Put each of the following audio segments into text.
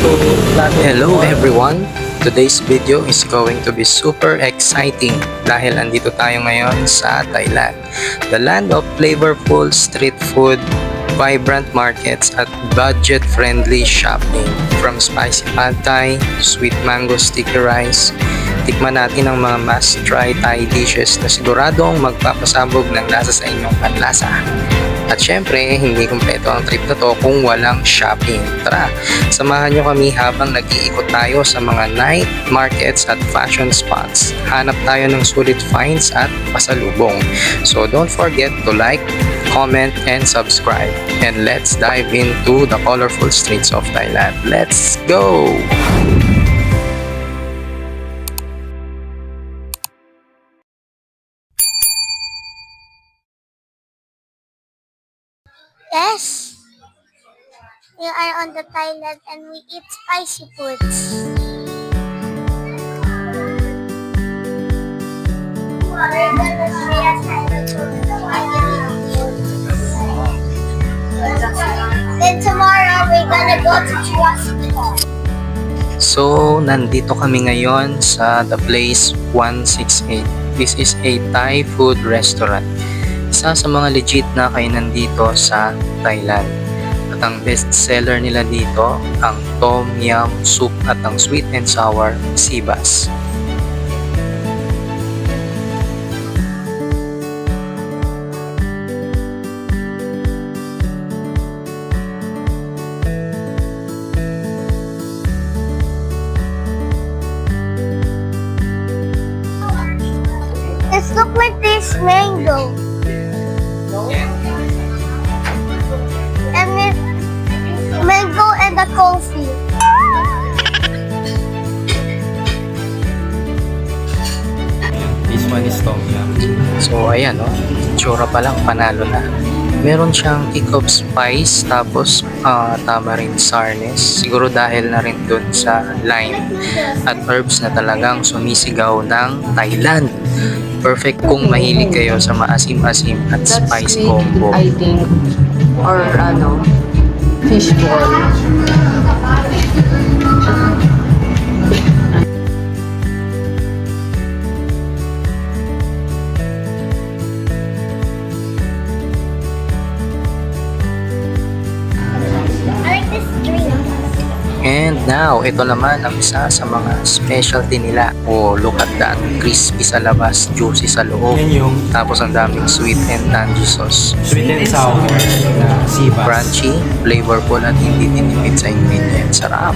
Hello everyone! Today's video is going to be super exciting dahil andito tayo ngayon sa Thailand, the land of flavorful street food, vibrant markets at budget-friendly shopping. From spicy pad thai, sweet mango sticky rice, tikman natin ang mga must-try Thai dishes na siguradong magpapasabog ng lasa sa inyong panlasa. At syempre, hindi kumpleto ang trip na to kung walang shopping. Tara, samahan nyo kami habang nag-iikot tayo sa mga night markets at fashion spots. Hanap tayo ng sulit finds at pasalubong. So don't forget to like, comment, and subscribe. And let's dive into the colorful streets of Thailand. Let's go! Yes, we are on the Thailand and we eat spicy foods. Then tomorrow we're gonna go to Jurassic Park. So, nandito kami ngayon sa The Place 168. This is a Thai food restaurant. Isa sa mga legit na kainan dito sa Thailand. At ang best seller nila dito, ang Tom Yum Soup at ang sweet and sour sibas. Let's look like this mango. And it, mango and the coffee. This one is Tom Yum. So, ayan o. Tsura pa lang, panalo na. Meron siyang kick of spice, tapos tamarind sourness. Siguro dahil na rin dun sa lime at herbs na talagang sumisigaw ng Thailand. Perfect kung mahilig kayo sa maasim-asim at spice combo. I think, or fish ball. I like this drink. And now, ito naman ang isa sa mga specialty nila. Oh, look at that. Crispy sa labas, juicy sa loob. Tapos ang daming sweet and tangy sauce. Sweet and sour na sibas. Crunchy, flavorful at hindi tinipid sa ingredients. Sarap.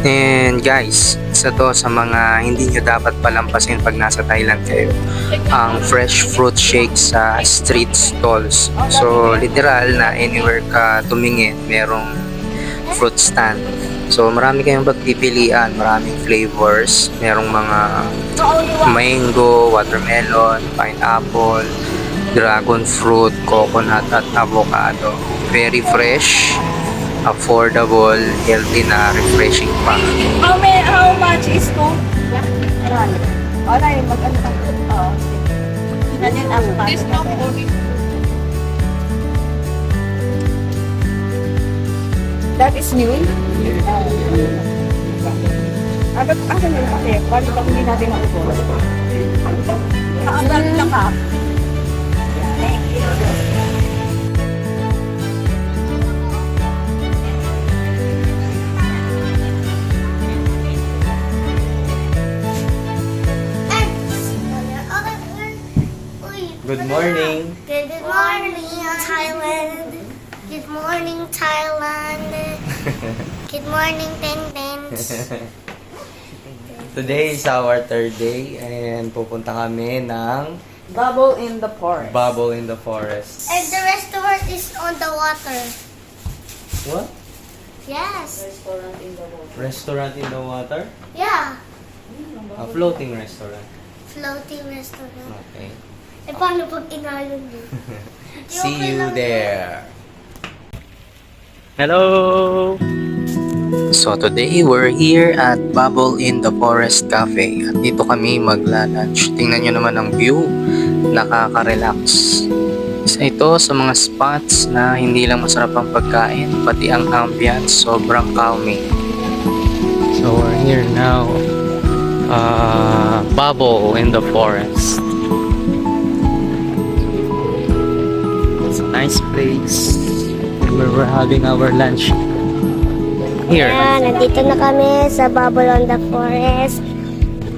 And guys, isa to sa mga hindi nyo dapat palampasin pag nasa Thailand kayo. Ang fresh fruit shake sa street stalls. So literal na anywhere ka tumingin, merong fruit stand. So marami kayong pagpipilian, maraming flavors. Merong mga mango, watermelon, pineapple, dragon fruit, coconut at avocado. Very fresh, affordable, healthy na, refreshing pa. How much is to? Alright, mag-ano pa? That is new? Ano yun kasi? Paano ba hindi natin maubos? Ang dami na ka. Good morning. Good morning, Thailand. Good morning, Thailand. Good morning, Tendens. Today is our third day and pupunta kami ng Bubble in the forest. Bubble in the Forest. And the restaurant is on the water. What? Yes. Restaurant in the water. Restaurant in the water? Yeah. A floating restaurant. Floating restaurant. Okay. Eh, paano pag inalon mo? See you there. Hello! So today, we're here at Bubble in the Forest Cafe. At dito kami magla-lunch. Tingnan nyo naman ang view. Nakaka-relax. Isa ito sa mga spots na hindi lang masarap ang pagkain, pati ang ambience sobrang calming. So we're here now. Bubble in the Forest. It's a nice place where we're having our lunch. Here. Ayan, nandito na kami sa Bubble on the Forest.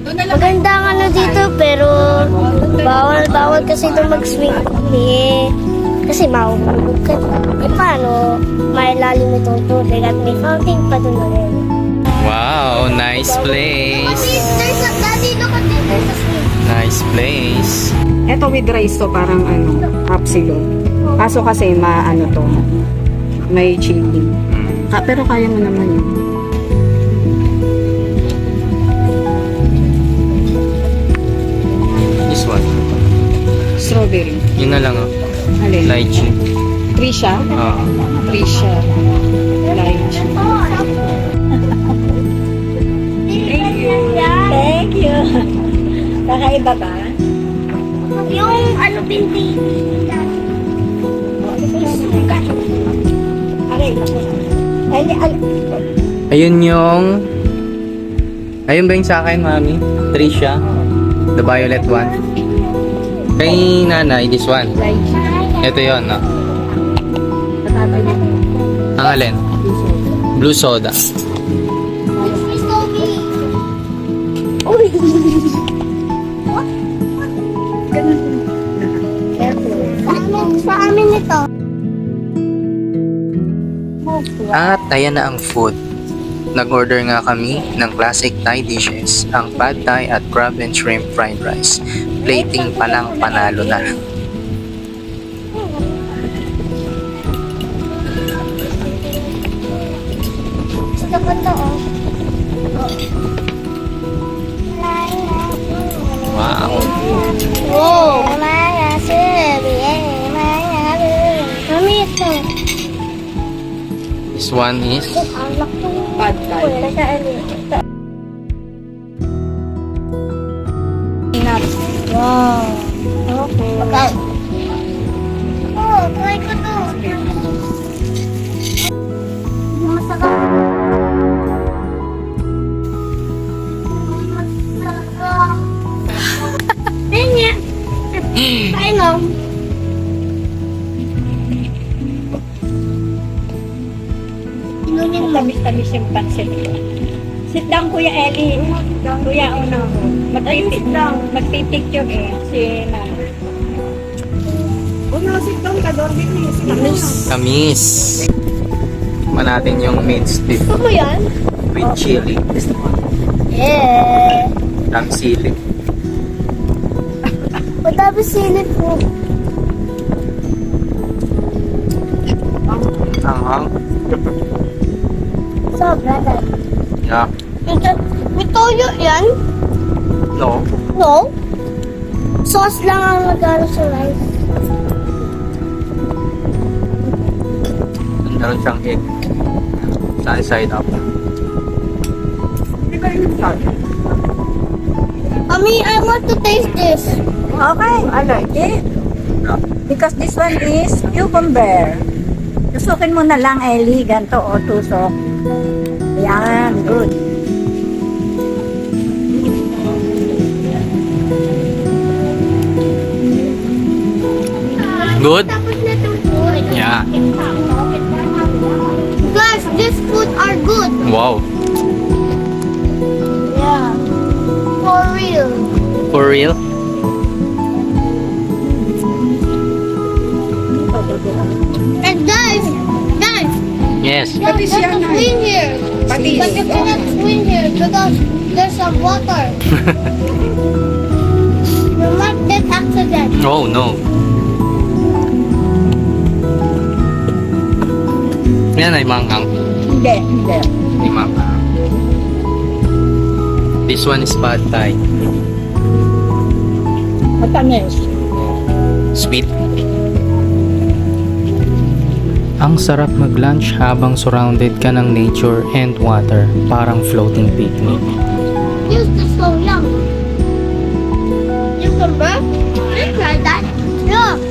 Maganda ang ano dito, pero bawal kasi doon mag-swing kami. Kasi mahuhulog ka. Eh paano? May lalim itong tubig at may fountain pa doon na rin. Wow, nice place. Daddy, look at this. There's a swing. Nice place. Ito with rice to, parang upsilon. Kaso kasi to, may chili. Pero kaya mo naman yun. This one. Strawberry. Yun na lang Alin? lychee. Trisha? Ah. Trisha. Lychee. Thank you. Kakaiba ba? Yung ano binti. Ayun ba yung sa akin, mami? Trisha. The violet one. Kay nanay, this one. Ito yun, no? Ang alin? Blue soda. Sa amin ito. At ayan na ang food. Nag-order nga kami ng classic Thai dishes, ang pad thai at crab and shrimp fried rice. Plating pa lang panalo na. Sa dapat to, oh. Wow. Oh! Kami ito. This one is Alak to. Pad thai. Wala sa ano. Wow. Okay. Okay. Oh, try ko to. Masarap. Masarap. Tingnan. Kain mo. Inumin mo. Tamis-tamis yung pansit ko. Sit down, Kuya Ellie. Kuya, una mo. Magpipicture si Nana. Sit down ka doon. kamis. Tikman natin yung meat stick Gusto mo yan? with chili. Yeah. Ang sili. Madami silip mo. Anghang. Sobra na. Yeah. May toyo yan? No. No? Sauce lang ang nagano sa rice. Meron siyang egg. Saan side up. Hindi ka rin sabi. Mommy, I want to taste this. Okay, I like it. Because this one is cucumber. Tusukin mo na lang, Ellie. Ganto o tusok. Yan, good. Good? Tapos na itong food. Yeah. Guys, this food are good. Wow. Yeah. For real. For real? And guys, Yes. there's a swing here. But you cannot swing here because there's some water. You might get accident. Oh no. Yan ay manghang. Hindi, hindi. Hindi manghang. This one is pad thai. Matamis. Sweet. Ang sarap mag-lunch habang surrounded ka ng nature and water. Parang floating picnic. Use this so young. Cucumber? You try that? Look.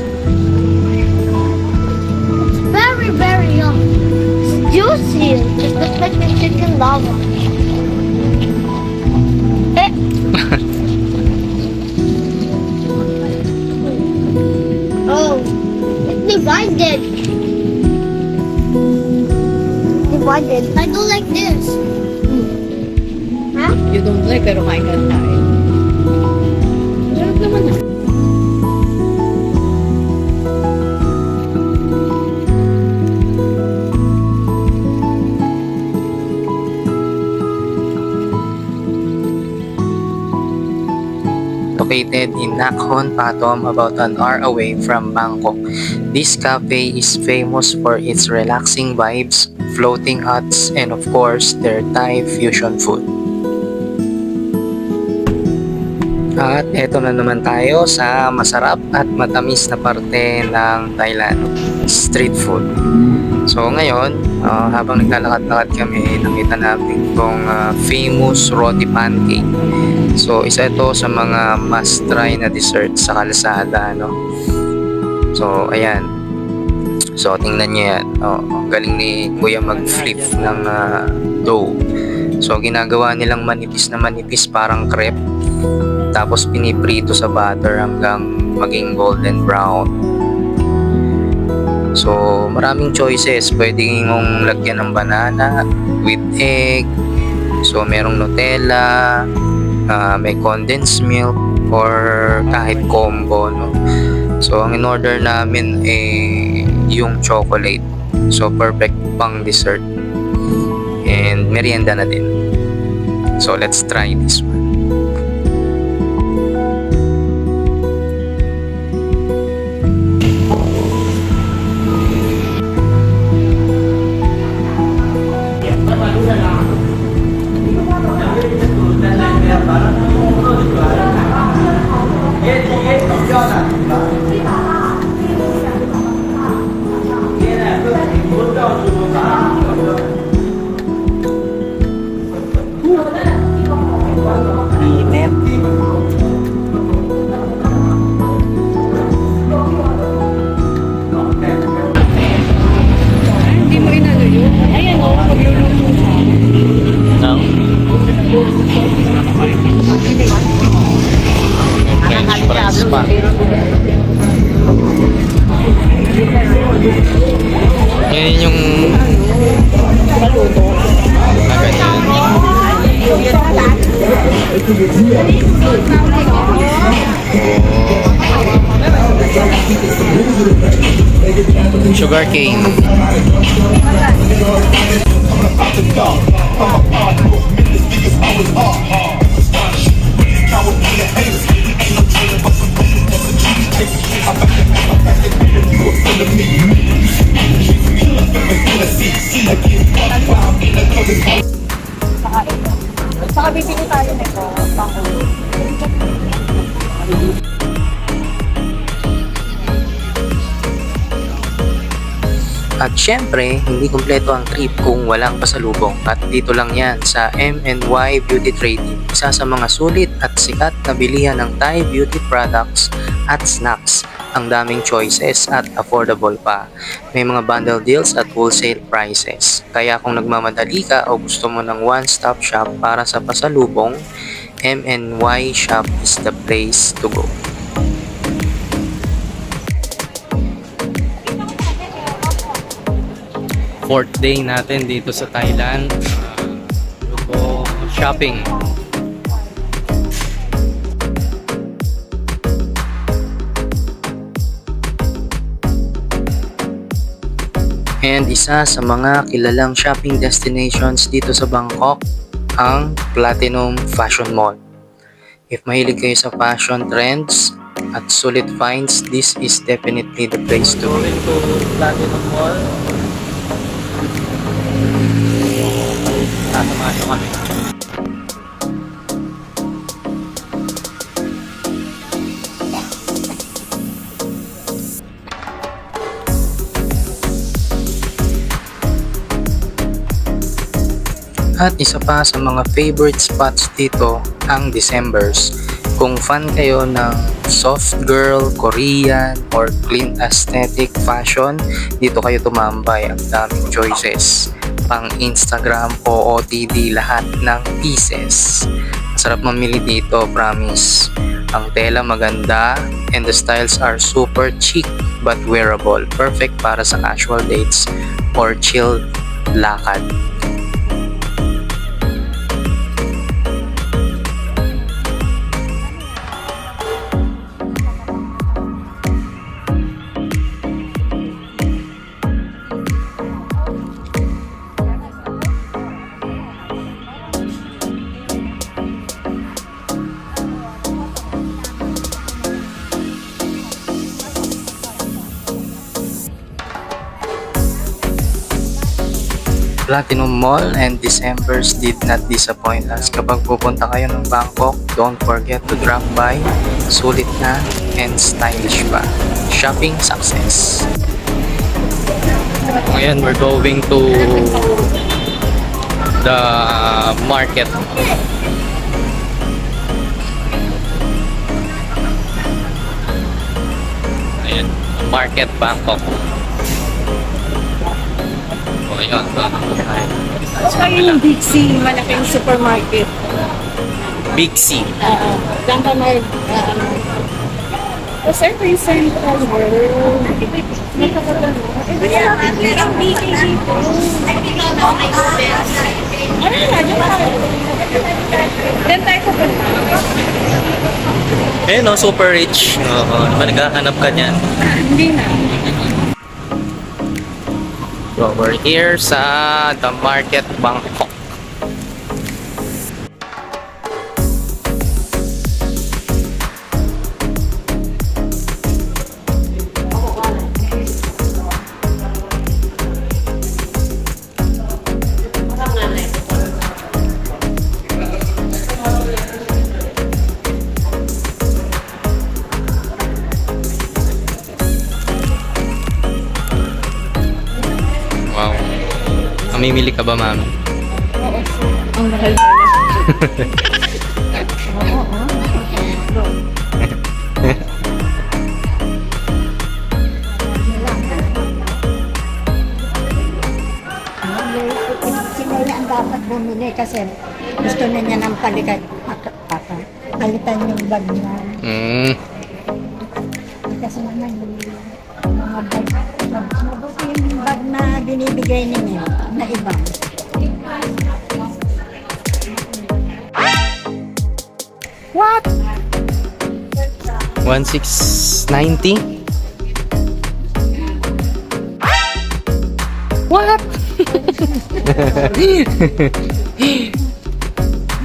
It's very, very young. It's juicy. It looks like the chicken lava. Eh. Oh, it's divided. Divided. I don't like this. Huh? You don't like, pero kain ka tayo. Sarap naman ah. Located in Nakhon Pathom, about an hour away from Bangkok. This cafe is famous for its relaxing vibes, floating huts, and of course, their Thai fusion food. At eto na naman tayo sa masarap at matamis na parte ng Thailand, street food. So ngayon, habang naglalakad-lakad kami, nakita namin itong famous roti pancake. So isa ito sa mga must try na dessert sa kalsada, no? So ayan. So tingnan niyo yan. Ang galing ni Kuya mag-flip ng dough. So ginagawa nilang manipis na manipis, parang crepe. Tapos piniprito sa butter hanggang maging golden brown. So maraming choices. Pwede mong lagyan ng banana with egg. So merong Nutella, may condensed milk, or kahit combo, no? So ang in-order namin yung chocolate. So perfect pang dessert and merienda na din. So let's try this one. Hindi mo inano yun. Ayan o, magluluto siya. Now, French fries pa. Yan yung sugar cane. Saka bibili tayo nito. At syempre, hindi kumpleto ang trip kung walang pasalubong. At dito lang yan sa M&Y Beauty Trading, isa sa mga sulit at sikat na bilihan ng Thai beauty products at snacks. Ang daming choices at affordable pa. May mga bundle deals at wholesale prices. Kaya kung nagmamadali ka o gusto mo ng one-stop shop para sa pasalubong, M&Y Shop is the place to go. Fourth day natin dito sa Thailand. Shopping. And isa sa mga kilalang shopping destinations dito sa Bangkok, ang Platinum Fashion Mall. If mahilig kayo sa fashion trends at sulit finds, this is definitely the place to go. Going to Platinum Mall. Sasama kami. At isa pa sa mga favorite spots dito ang Decembers. Kung fan kayo ng soft girl, Korean, or clean aesthetic fashion, dito kayo tumambay. Ang daming choices. Pang Instagram o OOTD, lahat ng pieces. Sarap mamili dito, promise. Ang tela maganda and the styles are super chic but wearable. Perfect para sa casual dates or chill lakad. Platinum Mall and Decembers did not disappoint us. Kapag pupunta kayo ng Bangkok, don't forget to drop by. Sulit na and stylish pa. Shopping success! Ngayon, we're going to the market. Ayan, Market Bangkok. O, ayun. Kayo yung Big C, malaking supermarket. Big C. Diyan ka mag, sir, yung Central World. Ang BKG po. Ano na, diyan ka. Diyan tayo pupunta. Eh no, super rich. Oo, naman naghahanap ka niyan. Hindi na. So, we're here sa The Market Bangkok. Wow. Mamimili ka ba, ma'am? Ang mahal pala. Sila ang dapat bumili kasi gusto na niya ng palitan yung bag niya. Kasi naman yung mga bag, mabuti yung bag na binibigay niya na iba. What? 1,690? What?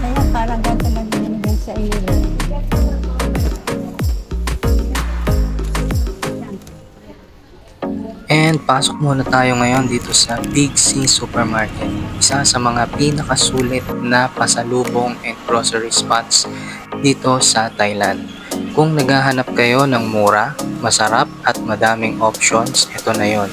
Kaya parang ganito lang binibigay sa iyo. And pasok muna tayo ngayon dito sa Big C Supermarket. Isa sa mga pinakasulit na pasalubong and grocery spots dito sa Thailand. Kung naghahanap kayo ng mura, masarap at madaming options, ito na yon.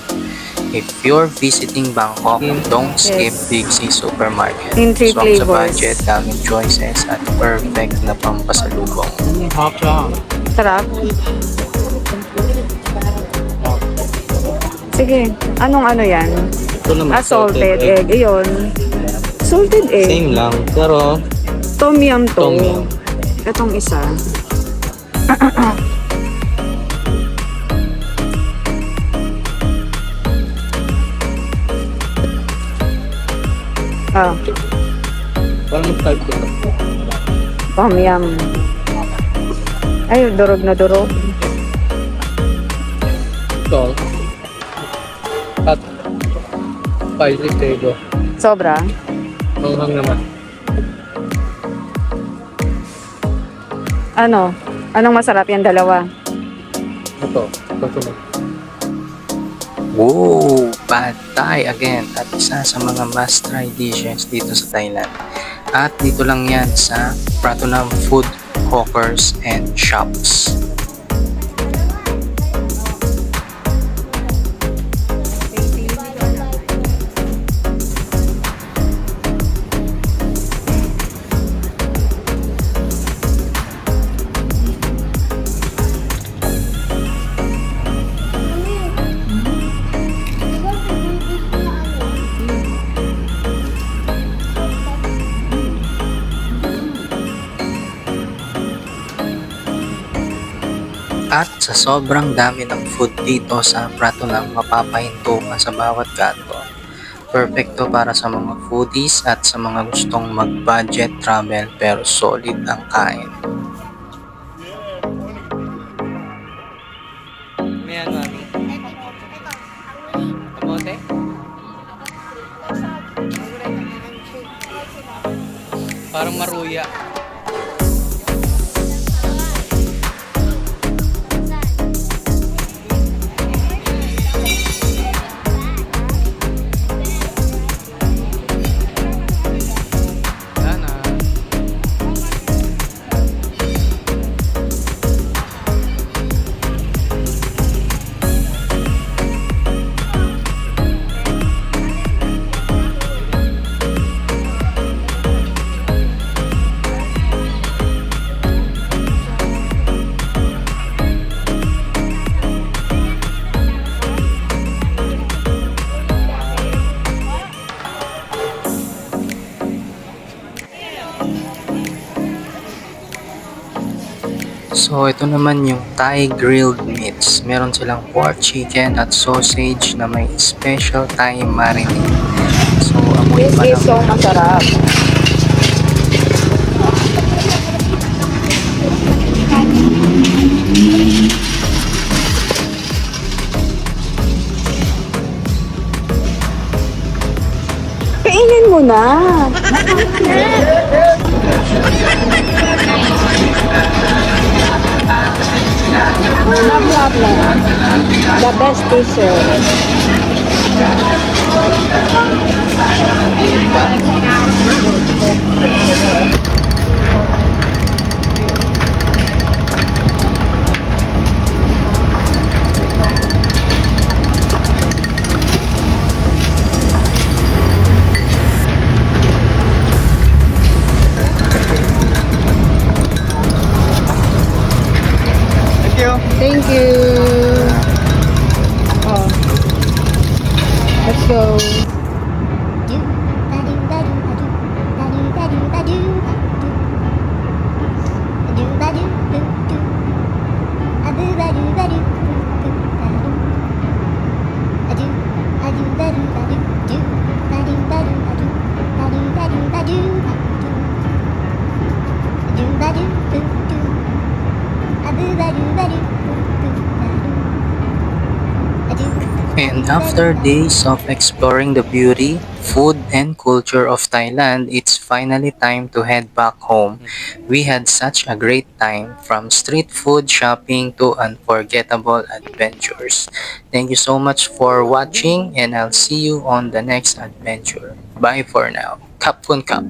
If you're visiting Bangkok, don't skip Big C Supermarket. In 3 Swak sa flavors. budget, daming choices at perfect na pampasalubong. Sarap. Sige, anong ano yan? Ito naman, Salted egg. Iyon. Salted egg. Same lang, pero Tom yum to. Tom yum. Itong isa. Ah, parang type ko. Tom yum. Ay, durog na durog. Ito. At spicy flavor. Sobra. Manghang naman. Ano? Anong masarap yan dalawa? Ito. Ito. Whoa! Pad Thai again. At isa sa mga must-try dishes dito sa Thailand. At dito lang yan sa Pratunam Food Hawkers and Shops. At sa sobrang dami ng food dito sa prato ng mapapahinto ka sa bawat kanto, perfecto para sa mga foodies at sa mga gustong mag-budget travel pero solid ang kain. Ayan, mami. Kamote? Parang maruya. Yan ah. So, ito naman yung Thai grilled meats. Meron silang pork, chicken at sausage na may special Thai marinade. So, amoy This pa is lang. so masarap. Kainin mo na. No problem. The best dessert. Thank you. Thank you. Oh. Let's go. And after days of exploring the beauty, food, and culture of Thailand, it's finally time to head back home. We had such a great time, from street food shopping to unforgettable adventures. Thank you so much for watching, and I'll see you on the next adventure. Bye for now. Kapun kap!